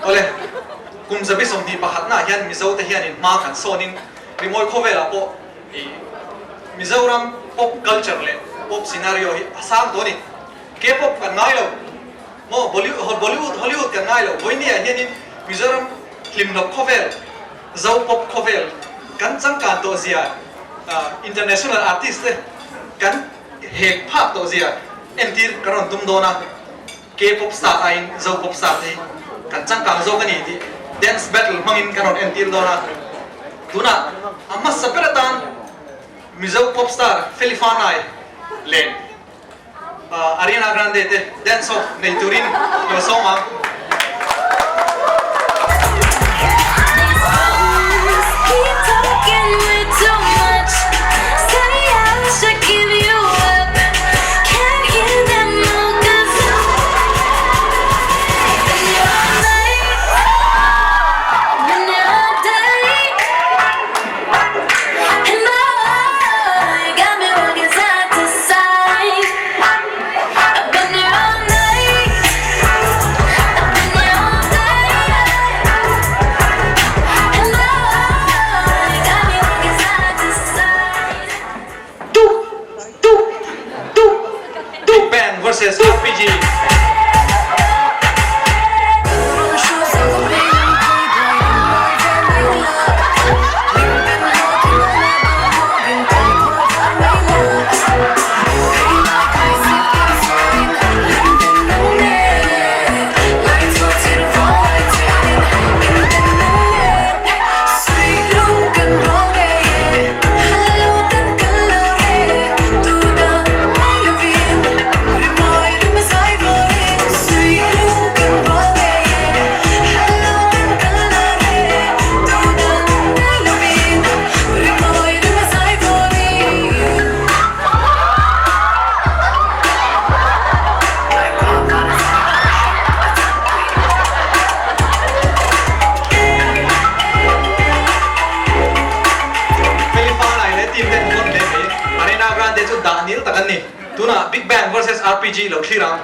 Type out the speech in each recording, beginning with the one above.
ole kum zabi som di pakhat na hian Mizo te hian in ma kan sonin rimoi khovela po Mizoram pop culture le pop scenario hi asang doni K-pop kan ngai lo mo Bollywood kan ngai lo boinia hian in Mizoram film no khovel zau pop khovel kan chang kan to zia international artist kan hek pha to zia entir karon tum dona K-pop star ain zau pop star thi kan chang kang zo kani ti dance battle mangin karon entir dona tuna amma saperatan Mizo pop star Felifanai le Ariana Grande te dance of Neiturin yo soma versus RPG. Tuna Big Bang versus RPG lo khirang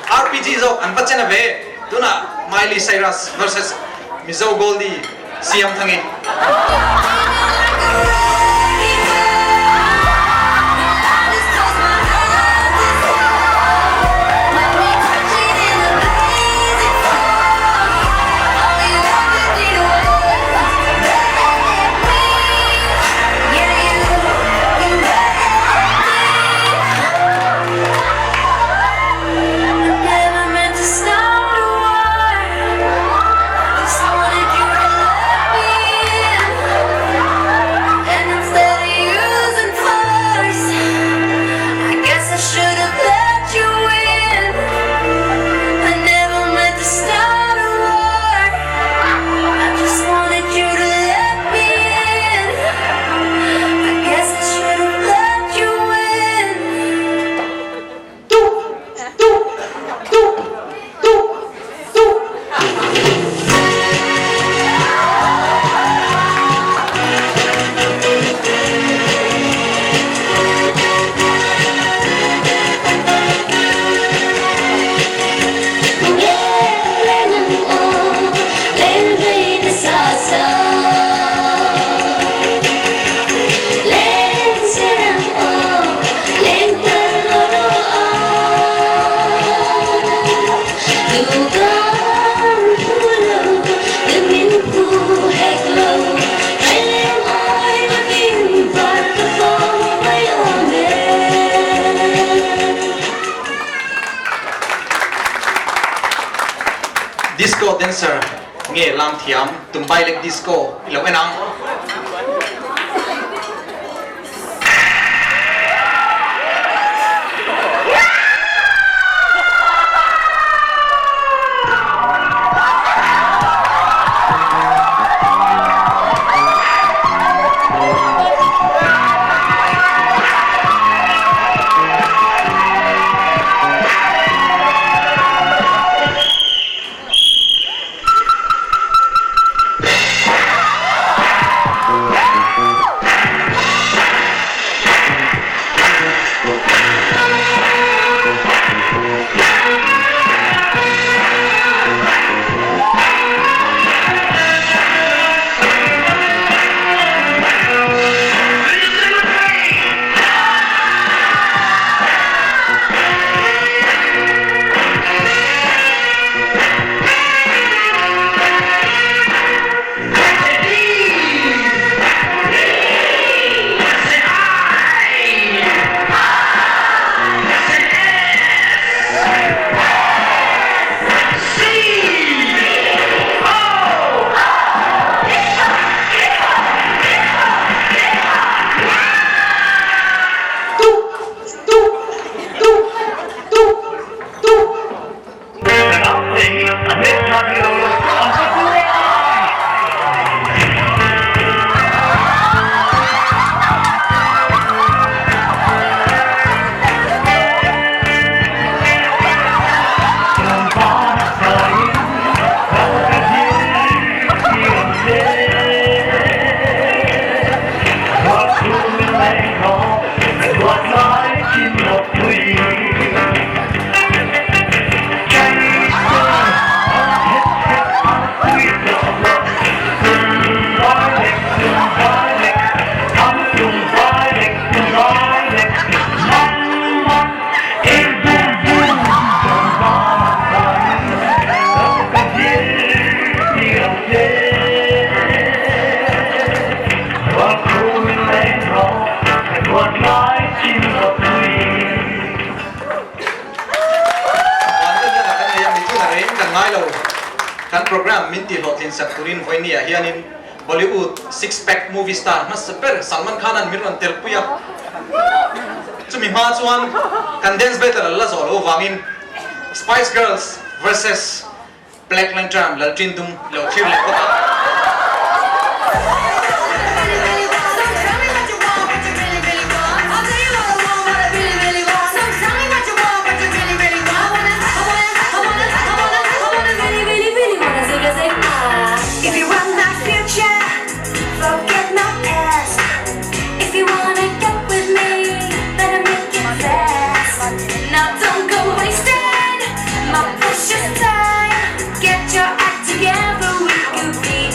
RPG zo an bachana ve tuna Miley Cyrus versus Mizo Goldie Siam thangi Disco dancer nghe lam thiam tumbai lek disco ilo enang kan program minti hotlin sakturin voinia hianin Bollywood six-pack movie star mas super Salman Khan an mirwan telpuya chumi ma chuan kan dance battle alla zolo wangin Spice Girls versus Black Lantern laltin dum lo thir le kota Get your act together, we could be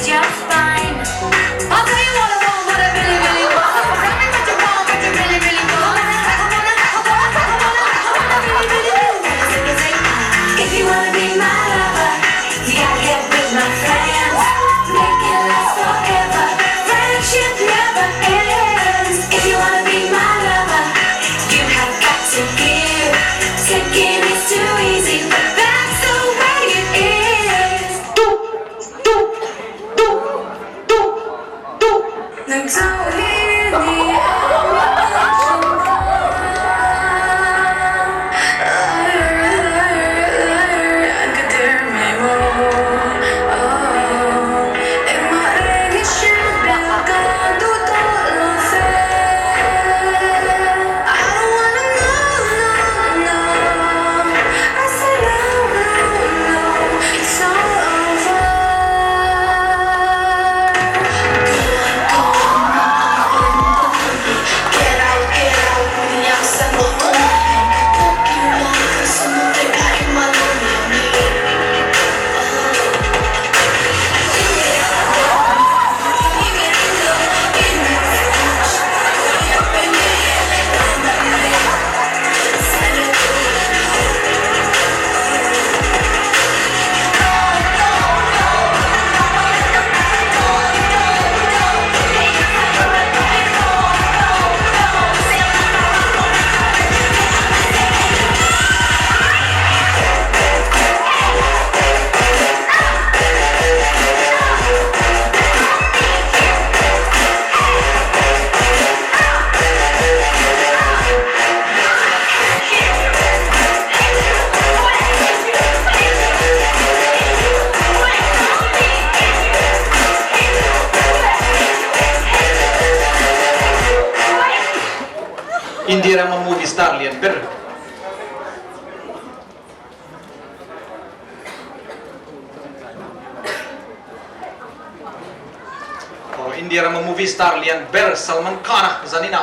India ram movie star lian ber Salman Khan zanina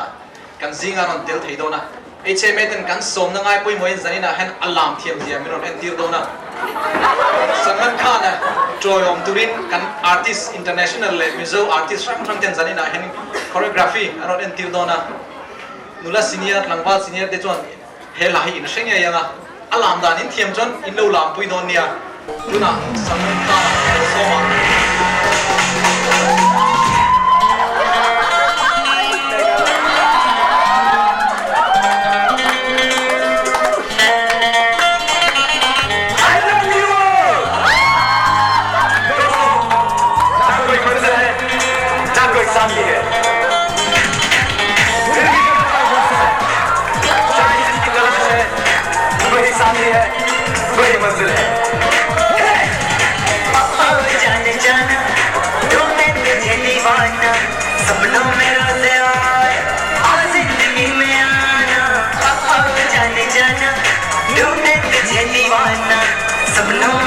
kan zinga ron tel thei dona HMA ten kan som na ngai poi moi zanina hen alarm thiam zia miron en tir dona Salman Khan joyom turin kan artist international le Mizo artist ram ten zanina hen choreography aron en tir dona nula senior langwal senior de chon he lahi in shenga yanga alarm dan in thiam chon in lo lam pui don nia tuna Salman Khan soma सपनों